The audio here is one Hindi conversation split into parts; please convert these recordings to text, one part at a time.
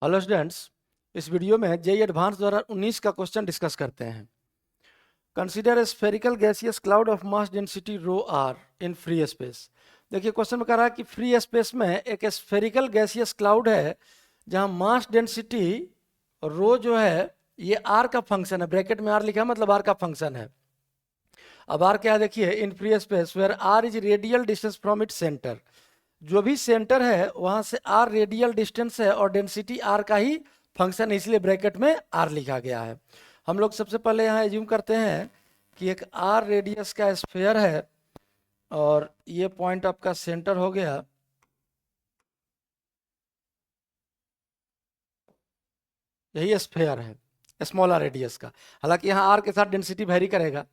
हेलो स्टूडेंट्स, इस वीडियो में जेईई एडवांस 2019 का क्वेश्चन डिस्कस करते हैं। Consider a spherical gaseous cloud of mass density rho r in free space. देखिए क्वेश्चन में कह रहा है कि फ्री स्पेस में एक स्फेरिकल गैसियस क्लाउड है जहां मास डेंसिटी रो जो है ये आर का फंक्शन है, ब्रैकेट में आर लिखा है मतलब आर का फंक्शन है। अब आर क्या है देखिए, in free space where r is radial distance from it centre. जो भी सेंटर है वहां से आर रेडियल डिस्टेंस है और डेंसिटी आर का ही फंक्शन है, इसलिए ब्रैकेट में आर लिखा गया है। हम लोग सबसे पहले यहाँ एज्यूम करते हैं कि एक आर रेडियस का स्फीयर है और ये पॉइंट आपका सेंटर हो गया। यही स्फीयर है स्मॉल आर रेडियस का। हालांकि यहाँ आर के साथ डेंसिटी वेरी करेगा।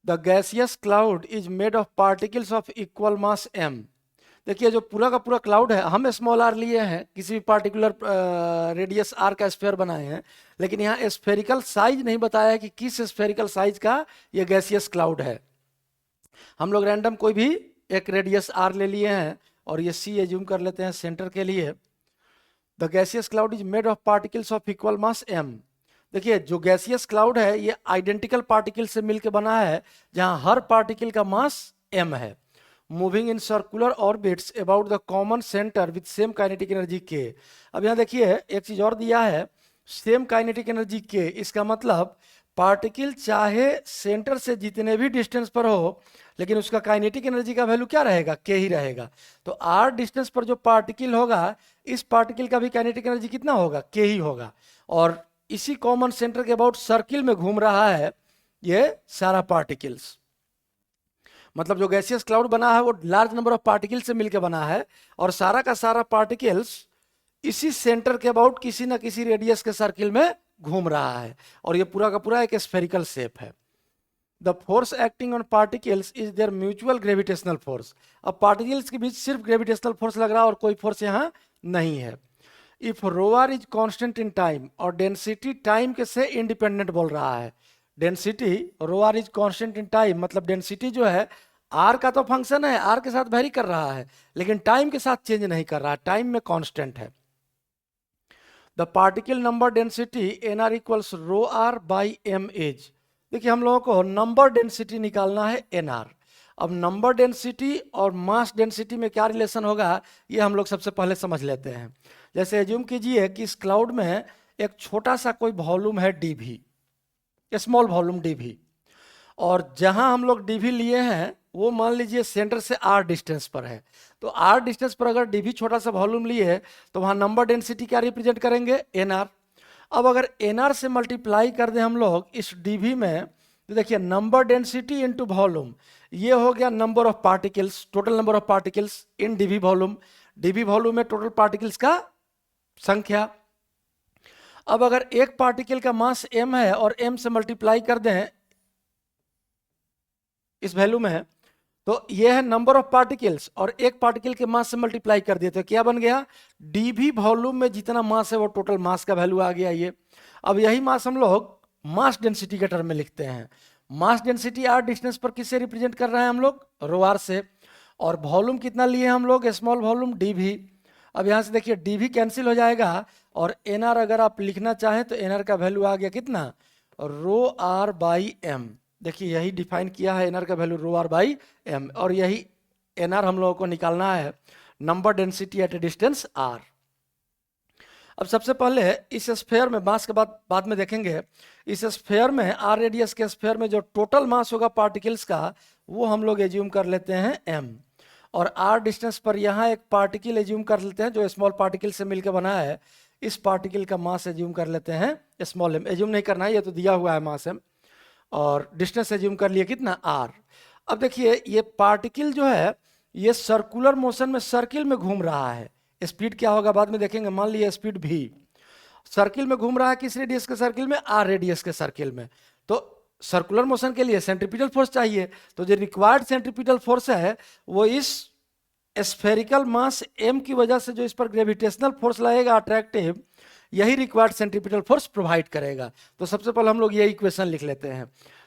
The gaseous cloud is made of particles of equal mass m. देखिए जो पूरा का पूरा क्लाउड है, हम स्मॉल आर लिए हैं, किसी भी पार्टिकुलर रेडियस आर का स्फीयर बनाए हैं, लेकिन यहाँ स्फेरिकल साइज नहीं बताया है कि किस स्फेरिकल साइज का ये गैसियस क्लाउड है। हम लोग रैंडम कोई भी एक रेडियस आर ले लिए हैं और ये सी एज्यूम कर लेते हैं सेंटर के लिए। The gaseous cloud is made of particles of equal mass m. देखिए जो गैसियस क्लाउड है ये आइडेंटिकल पार्टिकल से मिलकर बना है जहां हर पार्टिकल का मास एम है, moving in circular orbits about the common centre with same kinetic energy के। अब यहाँ देखिए एक चीज और दिया है, सेम काइनेटिक एनर्जी के। इसका मतलब पार्टिकल चाहे सेंटर से जितने भी डिस्टेंस पर हो, लेकिन उसका काइनेटिक एनर्जी का वैल्यू क्या रहेगा, के ही रहेगा। तो आर डिस्टेंस पर जो पार्टिकल होगा, इस पार्टिकल का भी काइनेटिक एनर्जी कितना होगा, के ही होगा। और इसी कॉमन सेंटर के अबाउट सर्किल में घूम रहा है ये सारा पार्टिकल्स। मतलब जो गैसियस क्लाउड बना है वो लार्ज नंबर ऑफ पार्टिकल से मिलकर बना है और सारा का सारा पार्टिकल्स इसी देंटर के अबाउट किसी ना किसी रेडियस के सर्किल में घूम रहा है और ये पूरा का पूरा एक स्फेरिकल शेप है। The force acting on particles is there mutual gravitational force. अब पार्टिकल्स के बीच सिर्फ ग्रेविटेशनल फोर्स लग रहा है और कोई फोर्स यहाँ नहीं है। If rho r is constant in time, और डेंसिटी टाइम के से इंडिपेंडेंट बोल रहा है। Density rho r is constant in time मतलब डेंसिटी जो है आर का तो फंक्शन है, आर के साथ वेरी कर रहा है, लेकिन टाइम के साथ चेंज नहीं कर रहा है, टाइम में कांस्टेंट है। The particle number density n r equals rho r by m as. देखिए हम लोगों को नंबर डेंसिटी निकालना है एन आर। अब नंबर डेंसिटी और मास डेंसिटी में क्या रिलेशन होगा ये हम लोग सबसे पहले समझ लेते हैं। जैसे एज्यूम कीजिए कि इस क्लाउड में एक छोटा सा कोई वॉल्यूम है d v, small volume d v, और जहां हम लोग डी वी लिए हैं वो मान लीजिए सेंटर से आर डिस्टेंस पर है। तो आर डिस्टेंस पर अगर डी वी छोटा सा वॉल्यूम लिए तो वहां नंबर डेंसिटी क्या रिप्रेजेंट करेंगे, एन आर। अब अगर एन आर से मल्टीप्लाई कर दें हम लोग इस डी वी में, तो देखिए नंबर डेंसिटी इंटू वॉल्यूम, ये हो गया number of particles, total number of particles in d v volume. D v volume में टोटल पार्टिकल्स का संख्या। अब अगर एक पार्टिकल का मास m है और m से मल्टीप्लाई कर दें इस वैल्यू में, तो ये है नंबर ऑफ पार्टिकल्स और एक पार्टिकल के मास से मल्टीप्लाई कर दिए तो क्या बन गया, डीवी वॉल्यूम में जितना मास है वो टोटल मास का वैल्यू आ गया ये। अब यही मास हम लोग मास डेंसिटी के टर्म में लिखते हैं। मास डेंसिटी आर डिस्टेंस पर किससे रिप्रेजेंट कर रहे हैं हम लोग, रो आर से, और वॉल्यूम कितना लिए हम लोग, स्मॉल वॉल्यूम डीवी। अब यहां से देखिए डीवी कैंसिल हो जाएगा और एनआर अगर आप लिखना चाहें तो एनआर का वैल्यू आ गया कितना, रो आर बाई एम। देखिए यही डिफाइन किया है एनआर का value rho r by m, और यही एनआर हम लोगों को निकालना है, number density at a distance r. अब सबसे पहले इस स्फेयर में, मास के बाद में देखेंगे, इस स्फेयर में आर रेडियस के स्फेयर में जो टोटल मास होगा पार्टिकल्स का वो हम लोग एज्यूम कर लेते हैं एम, और आर डिस्टेंस पर यहाँ एक पार्टिकल एज्यूम कर लेते हैं जो स्मॉल पार्टिकल से मिलकर बना है। इस पार्टिकल का मास एज्यूम कर लेते हैं स्मॉल एम। एज्यूम नहीं करना है, ये तो दिया हुआ है मास एम, और डिस्टेंस एज्यूम कर लिए कितना आर। अब देखिए ये पार्टिकल जो है ये सर्कुलर मोशन में सर्किल में घूम रहा है। स्पीड क्या होगा बाद में देखेंगे, मान लिया स्पीड भी, सर्किल में घूम रहा है किस रेडियस के सर्किल में, आर रेडियस के सर्किल में। तो सर्कुलर मोशन के लिए सेंट्रीपिटल फोर्स चाहिए, तो जो रिक्वायर्ड सेंट्रीपिटल फोर्स है वो इस स्फेरिकल मास m की वजह से जो इस पर ग्रेविटेशनल फोर्स लगेगा अट्रैक्टिव, यही रिक्वायर्ड सेंट्रीपिटल फोर्स प्रोवाइड करेगा। तो सबसे पहले हम लोग ये इक्वेशन लिख लेते हैं।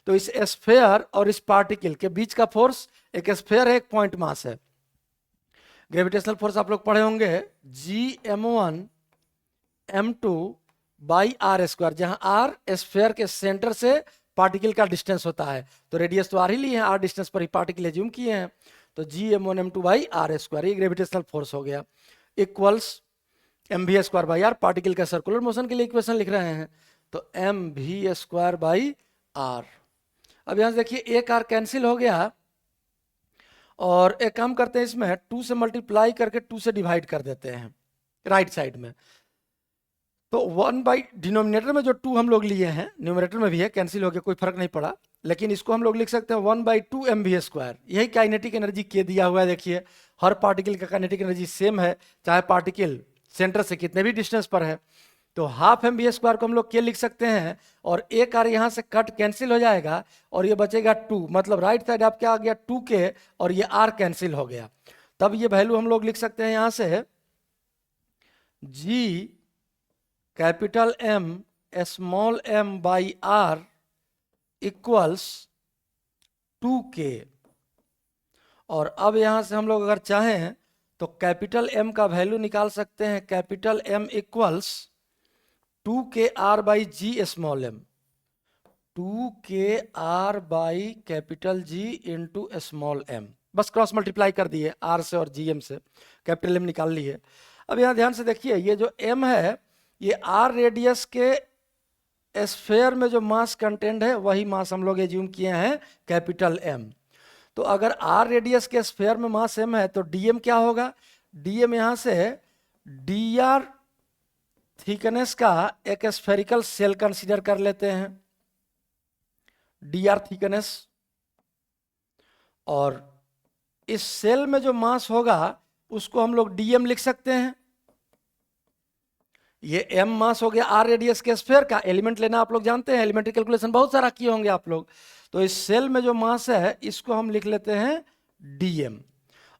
तो इस स्फेयर और इस पार्टिकल के बीच का फोर्स, एक स्फेयर है एक पॉइंट मास है, ग्रेविटेशनल फोर्स आप लोग पढ़े होंगे G m one m2 by r square, जहां आर स्फेयर के सेंटर से पार्टिकल का डिस्टेंस होता है, तो रेडियस तो आर ही लिए हैं, आर डिस्टेंस पर ही पार्टिकल एज्यूम किए हैं, तो G m1 m2 by r square, ये ग्रेविटेशनल फोर्स हो गया, equals m v square by r, particle का सर्कुलर मोशन के लिए इक्वेशन लिख रहे हैं, तो m v square by r. अब यहां से देखिए एक आर कैंसिल हो गया, और एक काम करते हैं, इसमें 2 से मल्टीप्लाई करके 2 से डिवाइड कर देते हैं राइट साइड में, तो 1 बाई डिनोमिनेटर में जो 2 हम लोग लिए हैं, न्यूमरेटर में भी है, कैंसिल हो गया, कोई फर्क नहीं पड़ा, लेकिन इसको हम लोग लिख सकते हैं 1/2 mv स्क्वायर, यही काइनेटिक एनर्जी के दिया हुआ है, देखिए हर पार्टिकल का काइनेटिक एनर्जी सेम है, चाहे पार्टिकल सेंटर से कितने भी डिस्टेंस पर है, तो हाफ mv स्क्वायर को हम लोग के लिख सकते हैं, और एक आर यहाँ से कट कैंसिल हो जाएगा, और ये बचेगा 2, मतलब राइट साइड आप क्या आ गया 2 के, और ये आर कैंसिल हो गया, तब ये वैल्यू हम लोग लिख सकते हैं यहाँ से G capital M small m by r equals 2k। और अब यहां से हम लोग अगर चाहें तो कैपिटल एम का वैल्यू निकाल सकते हैं, capital m equals 2kr by G small m, 2kr by capital G into small m, बस क्रॉस मल्टीप्लाई कर दिए आर से और जी एम से, कैपिटल एम निकाल लिए। अब यहाँ ध्यान से देखिए, ये जो एम है ये आर रेडियस के स्फेयर में जो मास कंटेंट है वही मास हम लोग एज्यूम किए हैं कैपिटल एम, तो अगर आर रेडियस के स्फेयर में मास एम है तो डीएम क्या होगा, डीएम यहां से डी आर थिकनेस का एक स्फेरिकल सेल कंसीडर कर लेते हैं, डी आर थिकनेस, और इस सेल में जो मास होगा उसको हम लोग डीएम लिख सकते हैं, ये एम मास हो गया आर रेडियस के स्फेयर का, एलिमेंट लेना आप लोग जानते हैं, एलिमेंट्री कैलकुलेशन बहुत सारा किए होंगे आप लोग, तो इस सेल में जो मास है इसको हम लिख लेते हैं डीएम,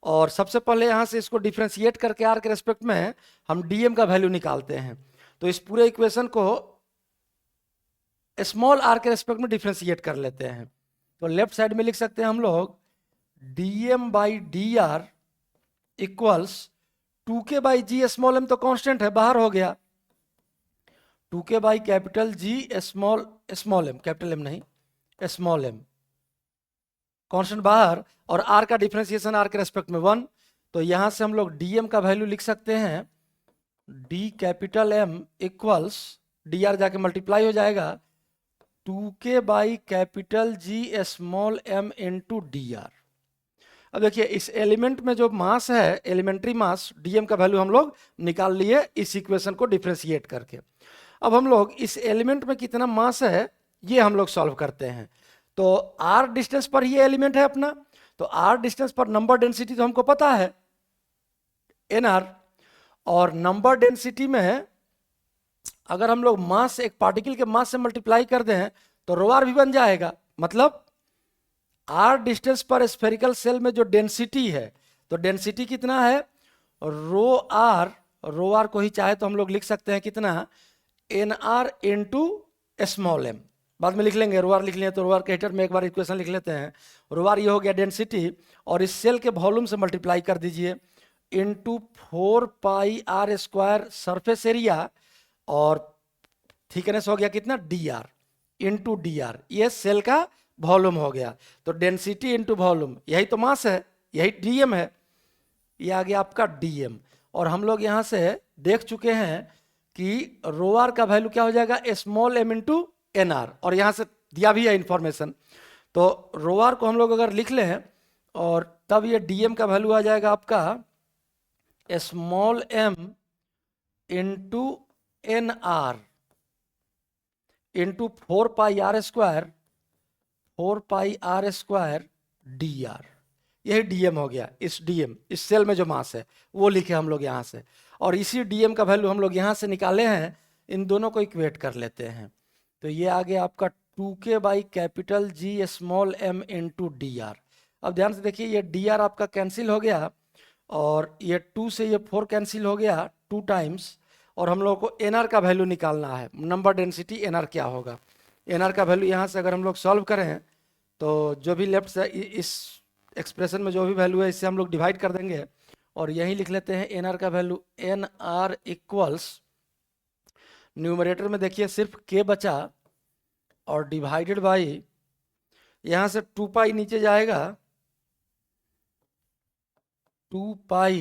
और सबसे पहले यहां से इसको डिफ्रेंशिएट करके आर के रेस्पेक्ट में हम डीएम का वैल्यू निकालते हैं, तो इस पूरे इक्वेशन को स्मॉल आर के रेस्पेक्ट में डिफ्रेंशिएट कर लेते हैं, तो लेफ्ट साइड में लिख सकते हैं हम लोग d m by d r equals 2k by G small m तो कांस्टेंट है बाहर हो गया, 2k by capital G small m, capital m नहीं स्मॉल एम, कांस्टेंट बाहर, और आर का डिफरेंशिएशन आर के रेस्पेक्ट में 1, तो यहां से हम लोग डीएम का वैल्यू लिख सकते हैं d capital m equals, d r जाके मल्टीप्लाई हो जाएगा 2k by capital G small m into d r. अब देखिए इस एलिमेंट में जो मास है, एलिमेंट्री मास डीएम का वैल्यू हम लोग निकाल लिए इस इक्वेशन को डिफरेंशिएट करके। अब हम लोग इस एलिमेंट में कितना मास है ये हम लोग सॉल्व करते हैं, तो आर डिस्टेंस पर ये एलिमेंट है अपना, तो आर डिस्टेंस पर नंबर डेंसिटी तो हमको पता है एन आर, और नंबर डेंसिटी में अगर हम लोग मास एक पार्टिकल के मास से मल्टीप्लाई कर दें तो रो आर भी बन जाएगा, मतलब आर डिस्टेंस पर स्फेरिकल सेल में जो डेंसिटी है, तो डेंसिटी कितना है रो आर को ही चाहे तो हम लोग लिख सकते हैं कितना n r into small m, बाद में लिख लेंगे, रो आर लिख लें तो रो आर के हेटर में एक बार इक्वेशन लिख लेते हैं, रो आर ये हो गया डेंसिटी, और इस सेल के वॉल्यूम से मल्टीप्लाई कर दीजिए into 4 pi r square surface area, और थिकनेस हो गया कितना d r into d r, ये सेल का वॉल्यूम हो गया, तो डेंसिटी इंटू वॉल्यूम यही तो मास है, यही डीएम है, ये आ गया आपका डीएम। और हम लोग यहां से देख चुके हैं कि रो आर का वैल्यू क्या हो जाएगा small m into n r, और यहां से दिया भी है इंफॉर्मेशन, तो रो आर को हम लोग अगर लिख लें और तब ये डीएम का वैल्यू आ जाएगा आपका small m into n r into 4 pi r square, 4 pi r square d r, यही डीएम हो गया। इस डीएम इस सेल में जो मास है वो लिखे हम लोग यहाँ से, और इसी डीएम का वैल्यू हम लोग यहाँ से निकाले हैं, इन दोनों को इक्वेट कर लेते हैं, तो ये आ गया आपका 2k by capital G small m into d r. अब ध्यान से देखिए ये डी आर आपका कैंसिल हो गया, और ये 2 से ये 4 कैंसिल हो गया 2 टाइम्स, और हम लोग को एनआर का वैल्यू निकालना है, नंबर डेंसिटी एनआर क्या होगा, एनआर का वैल्यू यहाँ से अगर हम लोग सॉल्व करें तो जो भी लेफ्ट से इस एक्सप्रेशन में जो भी वैल्यू है इससे हम लोग डिवाइड कर देंगे, और यही लिख लेते हैं एन आर का value n r equals numerator में देखिए सिर्फ k बचा और डिवाइडेड बाई, यहां से 2 पाई नीचे जाएगा, 2 पाई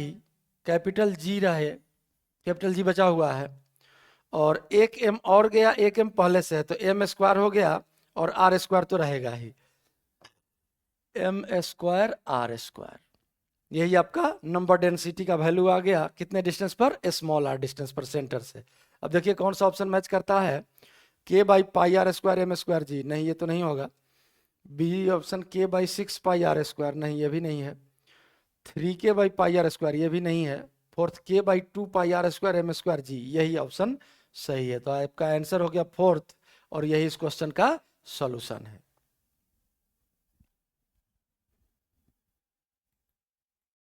कैपिटल जी रहे, कैपिटल जी बचा हुआ है, और एक m और गया, एक m पहले से है तो m स्क्वायर हो गया और r स्क्वायर तो रहेगा ही, m स्क्वायर r स्क्वायर। यही आपका नंबर डेंसिटी का वैल्यू आ गया कितने डिस्टेंस पर, स्मॉल r डिस्टेंस पर सेंटर से। अब देखिए कौन सा ऑप्शन मैच करता है, k by pi r square M square G, नहीं ये तो नहीं होगा। B option k by 6 pi r square, नहीं ये भी नहीं है। 3k by pi r square, ये भी नहीं है। Fourth k by 2 pi r square M square G, यही ऑप्शन सही है। तो आपका आंसर हो गया फोर्थ, और यही इस क्वेश्चन का सॉल्यूशन है।